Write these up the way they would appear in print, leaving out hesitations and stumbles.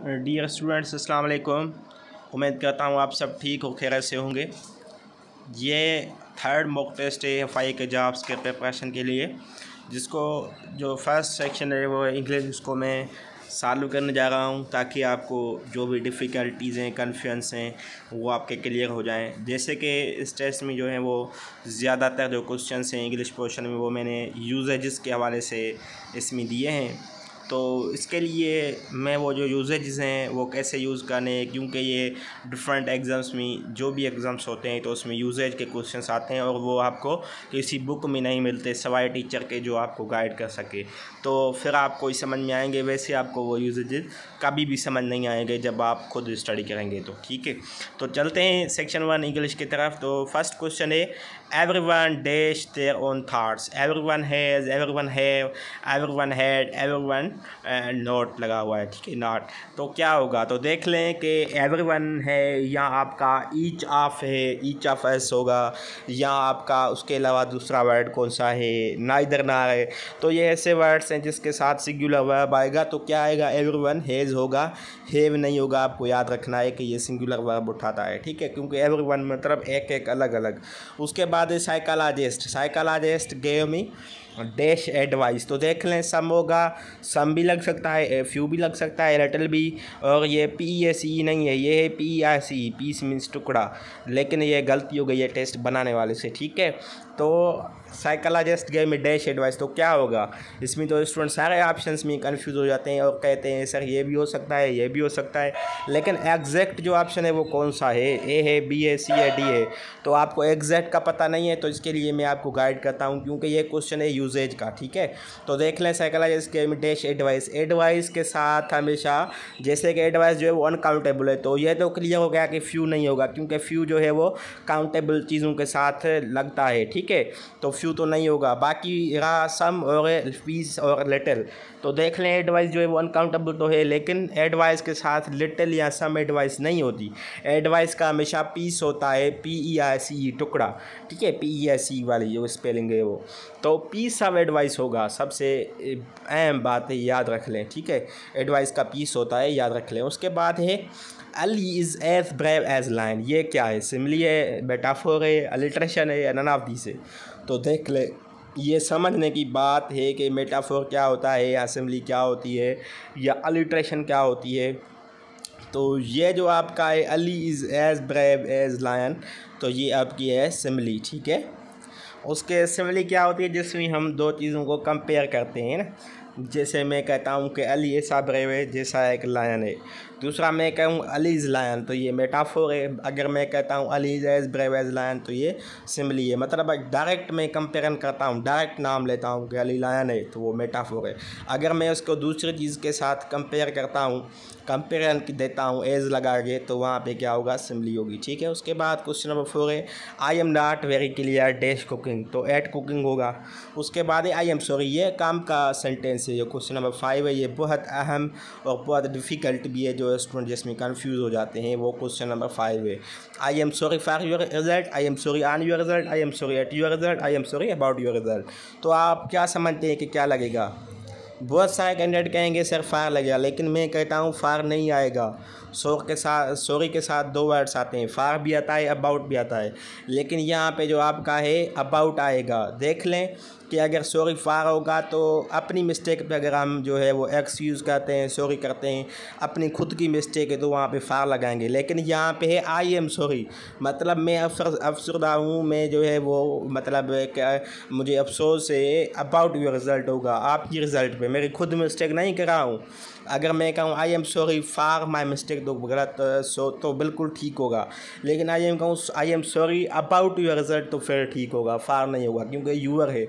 Dear students, अस्सलाम वालेकुम। उम्मीद करता हूँ आप सब ठीक हो, खैरियत से होंगे। ये थर्ड मॉक टेस्ट है एफआई के जॉब्स के प्रिपरेशन के लिए, जिसको जो फर्स्ट सेक्शन है वो इंग्लिश, उसको मैं चालू करने जा रहा हूँ ताकि आपको जो भी डिफ़िकल्टीज़ हैं, कन्फ्यूजन्स हैं, वो आपके क्लियर हो जाएं। जैसे कि इस टेस्ट में जो है वो ज़्यादातर जो क्वेश्चंस हैं इंग्लिश पोर्शन में वो मैंने यूजेजेस के हवाले से इसमें दिए हैं। तो इसके लिए मैं वो जो यूजेजेस हैं वो कैसे यूज़ करने, क्योंकि ये डिफरेंट एग्ज़ाम्स में जो भी एग्ज़ाम्स होते हैं तो उसमें यूजेज के क्वेश्चंस आते हैं और वो आपको किसी बुक में नहीं मिलते सवाए टीचर के जो आपको गाइड कर सके। तो फिर आपको ही समझ में आएंगे, वैसे आपको वो यूजेज कभी भी समझ नहीं आएंगे जब आप खुद स्टडी करेंगे। तो ठीक है, तो चलते हैं सेक्शन 1 इंग्लिश की तरफ। तो फर्स्ट क्वेश्चन है everyone dash their own thoughts, everyone has, everyone have, everyone had, everyone note लगा हुआ है, ठीक है, नॉट। तो क्या होगा, तो देख लें कि एवरीवन है या आपका ईच ऑफ है, ईच ऑफ एस होगा, या आपका उसके अलावा दूसरा वर्ड कौन सा है, नाइदर ना है। तो ये ऐसे वर्ड्स हैं जिसके साथ सिंगुलर वर्ब आएगा तो क्या आएगा, एवरीवन हैज़ होगा, हैव नहीं होगा। आपको याद रखना है कि ये सिंगुलर वर्ब उठाता है, ठीक है, क्योंकि एवरीवन मतलब एक एक अलग अलग। उसके बाद psychologist, psychologist gave me dash advice. तो देख लें, सम होगा, सम भी लग सकता है, फ्यू भी लग सकता है, लिटिल भी, और ये PEACE नहीं है, ये है PERCE, पीस मीन्स टुकड़ा, लेकिन ये गलती हो गई है टेस्ट बनाने वाले से, ठीक है। तो साइकोलॉजिस्ट गेव में डैश एडवाइस, तो क्या होगा इसमें, तो स्टूडेंट सारे ऑप्शंस में कंफ्यूज हो जाते हैं और कहते हैं सर ये भी हो सकता है, ये भी हो सकता है, लेकिन एग्जैक्ट जो ऑप्शन है वो कौन सा है, ए है, बी है, सी है, डी है। तो आपको एग्जैक्ट का पता नहीं है तो इसके लिए मैं आपको गाइड करता हूँ, क्योंकि ये क्वेश्चन है यूजेज का, ठीक है। तो देख लें, साइकोलॉजिस्ट गेव में डैश एडवाइस, एडवाइस के साथ हमेशा जैसे कि एडवाइस जो है वो अनकाउंटेबल है, तो ये तो क्लियर हो गया कि फ्यू नहीं होगा, क्योंकि फ्यू जो है वो काउंटेबल चीज़ों के साथ लगता है, ठीक है। तो फ्यू तो नहीं होगा। बाकी रहा सम और पीस और लिटिल। तो देख लें, एडवाइस जो है वो अनकाउंटेबल तो है, लेकिन एडवाइस के साथ लिटिल या सम एडवाइस नहीं होती। एडवाइस का हमेशा पीस होता है, PERCE टुकड़ा, ठीक है, PERCE वाली जो स्पेलिंग है वो। तो पीस ऑफ एडवाइस होगा, सबसे अहम बात है, याद रख लें, ठीक है। एडवाइस का पीस होता है, याद रख लें। उसके बाद है Ali is as brave as lion. ये क्या है, सिमिली है, मेटाफोर है, अलिट्रेशन है, या नन ऑफ दीस है। तो देख ले, ये समझने की बात है कि मेटाफोर क्या होता है, या सिमिली क्या होती है, या अलिट्रेशन क्या होती है। तो ये जो आपका है Ali is as brave as lion, तो ये आपकी है सिमिली, ठीक है। उसके सिमिली क्या होती है, जिसमें हम दो चीज़ों को कंपेयर करते हैं ना। जैसे मैं कहता हूँ कि अली ऐसा ब्रेव है जैसा एक लायन है, दूसरा मैं कहूँ अली इज़ लायन, तो ये मेटाफोर है। अगर मैं कहता हूँ Ali is as brave as lion, तो ये सिमिली है। मतलब डायरेक्ट मैं कंपेयरन करता हूँ, डायरेक्ट नाम लेता हूँ कि अली लायन है, तो वो मेटाफोर है। अगर मैं उसको दूसरी चीज़ के साथ कंपेयर करता हूँ, कंपेयरन देता हूँ एज लगा के, तो वहाँ पे क्या होगा, सिमिली होगी, ठीक है। उसके बाद क्वेश्चन नंबर 4 है I am not very clear dash cooking, तो एट कुकिंग होगा। उसके बाद है आई एम सॉरी, ये काम का सेंटेंस है। जो क्वेश्चन नंबर 5 है ये बहुत अहम और बहुत डिफ़िकल्ट भी है, जो स्टूडेंट जिसमें कंफ्यूज हो जाते हैं, वो क्वेश्चन नंबर 5 है। I am sorry for your result, I am sorry on your result, I am sorry at your result, I am sorry about your result. तो आप क्या समझते हैं कि क्या लगेगा? बहुत सारे कैंडिडेट कहेंगे सर फार लगेगा, लेकिन मैं कहता हूँ फार नहीं आएगा। सॉरी के साथ दो वर्ड्स आते हैं, फार भी आता है, अबाउट भी आता है, लेकिन यहाँ पे जो आपका है अबाउट आएगा। देख लें कि अगर सॉरी फार होगा तो अपनी मिस्टेक पे अगर हम जो है वो एक्स यूज़ करते हैं, सॉरी करते हैं, अपनी खुद की मिस्टेक है तो वहाँ पे फार लगाएंगे। लेकिन यहाँ पे है आई एम सॉरी, मतलब मैं अफसरदा हूँ, मैं जो है वो मतलब क्या, मुझे अफसोस है, अबाउट योर रिज़ल्ट होगा, आपकी रिज़ल्ट पे, मेरी खुद मिस्टेक नहीं कर रहा हूँ। अगर मैं कहूँ I am sorry for my mistake तो गलत, तो बिल्कुल ठीक होगा। लेकिन I am sorry about your result, तो फिर ठीक होगा, फार नहीं होगा, क्योंकि यूअर है।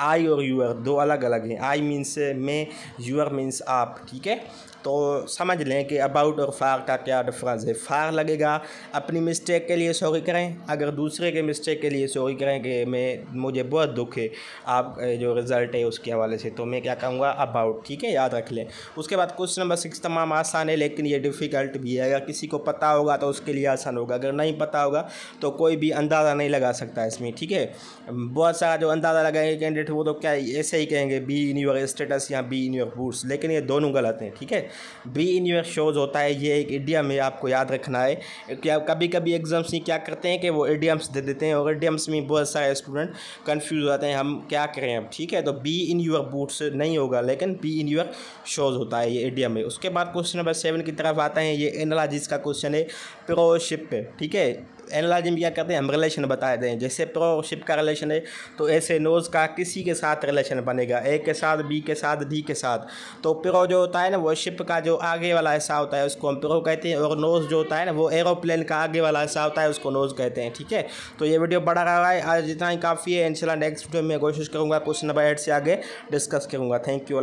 आई और यूअर दो अलग अलग हैं, आई मीन्स मैं, यूअर मीन्स आप, ठीक है। तो समझ लें कि अबाउट और फार का क्या डिफरेंस है। फार लगेगा अपनी मिस्टेक के लिए सॉरी करें, अगर दूसरे के मिस्टेक के लिए सॉरी करें कि मुझे बहुत दुख है आप जो रिज़ल्ट है उसके हवाले से, तो मैं क्या कहूँगा, अबाउट, ठीक है, याद रख लें। उसके बाद क्वेश्चन नंबर 6 तमाम आसान है, लेकिन ये डिफ़िकल्ट भी है। अगर किसी को पता होगा तो उसके लिए आसान होगा, अगर नहीं पता होगा तो कोई भी अंदाज़ा नहीं लगा सकता इसमें, ठीक है। बहुत सारा जो अंदाज़ा लगाएंगे कैंडिडेट इंडेफिनिट वो तो क्या ऐसे ही कहेंगे बी इन योर स्टेटस या बी इन योर बूट्स, लेकिन ये दोनों गलत हैं, ठीक है। बी इन योर शोज़ होता है, ये एक इडियम है, आपको याद रखना है। क्या कभी कभी एग्जाम्स में क्या करते हैं कि वो इडियम्स दे देते हैं और इडियम्स में बहुत सारे स्टूडेंट कन्फ्यूज हो जाते हैं, हम क्या करें अब, ठीक है। तो बी इन योर बूट्स नहीं होगा, लेकिन बी इन योर शोज़ होता है, ये इडियम है। उसके बाद क्वेश्चन नंबर 7 की तरफ आते हैं। ये एनालॉजीज का क्वेश्चन है, प्रोशिप पे, ठीक है। एनालॉजी में क्या करते हैं, हम रिलेशन बताते हैं। जैसे प्रोशिप का रिलेशन है तो ऐसे नोज़ का किसी के साथ रिलेशन बनेगा, ए के साथ, बी के साथ, डी के साथ। तो प्रो जो होता है ना, वो शिप का जो आगे वाला हिस्सा होता है उसको हम प्रो कहते हैं, और नोज़ जो होता है ना, वो एरोप्लेन का आगे वाला हिस्सा होता है, उसको नोज़ कहते हैं, ठीक है। तो ये वीडियो बड़ा रहा है, आज जितना ही काफ़ी है। इंशाल्लाह नेक्स्ट वीडियो में कोशिश करूँगा क्वेश्चन नंबर 8 से आगे डिस्कस करूँगा। Thank you.